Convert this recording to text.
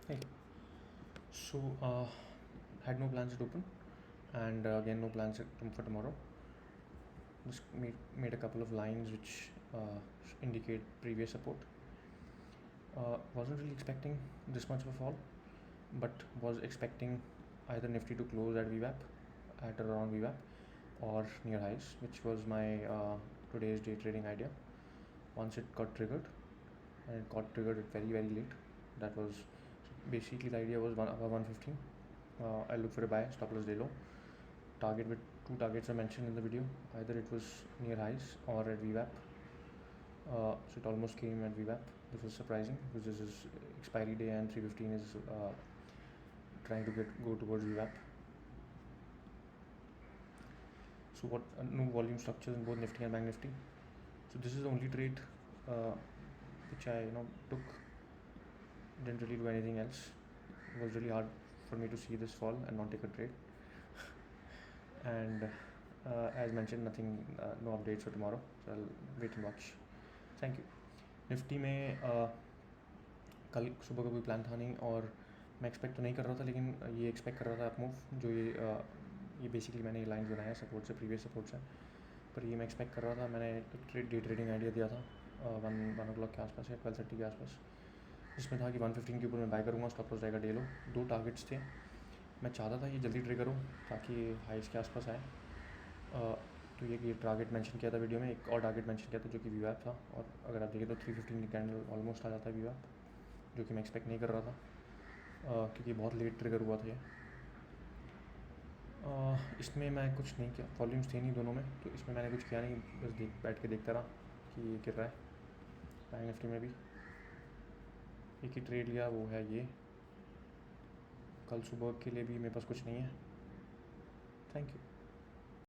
Hey, so had no plans to open, and again no plans for tomorrow. Just made a couple of lines which indicate previous support. Wasn't really expecting this much of a fall, but was expecting either Nifty to close at Vwap, at around Vwap, or near highs, which was my today's day trading idea. Once it got triggered, and it got triggered very late. That was basically the idea was above 115. I look for a buy, stop loss day low. Target with two targets I mentioned in the video. Either it was near highs or at Vwap. So it almost came at Vwap. This was surprising because this is expiry day and 315 is trying to go towards Vwap. So what no volume structures in both Nifty and Bank Nifty. So this is the only trade which I took. Didn't really do anything else. It was really hard for me to see this fall and not take a trade. And as mentioned, nothing, no updates for tomorrow, so I'll wait and watch. Thank you. Nifty में कल सुबह का कोई plan था नहीं, और मैं expect तो नहीं कर रहा था, लेकिन ये एक्सपेक्ट कर रहा था अप मूव, जो ये बेसिकली मैंने ये लाइन बनाया सपोर्ट से, प्रीवियस सपोर्ट से, पर ये मैं एक्सपेक्ट कर रहा था. मैंने एक डे ट्रेडिंग आइडिया दिया था 1 o'clock के आसपास या 12:30 के आसपास, जिसमें था कि 115 के ऊपर मैं बाय करूँगा, स्टॉप लॉस रहेगा डे लो. 2 टारगेट्स थे. मैं चाहता था ये जल्दी ट्रिगर हो ताकि हाइस के आसपास आए. तो ये टारगेट मेंशन किया था वीडियो में. एक और टारगेट मेंशन किया था जो कि वीवैप था, और अगर आप देखें तो 315 की कैंडल ऑलमोस्ट आ जाता है वीवैप, जो कि मैं एक्सपेक्ट नहीं कर रहा था क्योंकि बहुत लेट ट्रिगर हुआ था ये. इसमें मैं कुछ नहीं किया, वॉल्यूम्स थे नहीं दोनों में, तो इसमें मैंने कुछ किया नहीं, बस बैठ के देखता रहा कि ये गिर रहा है. बैंक निफ्टी में भी एक ही ट्रेड लिया, वो है ये. कल सुबह के लिए भी मेरे पास कुछ नहीं है. Thank you.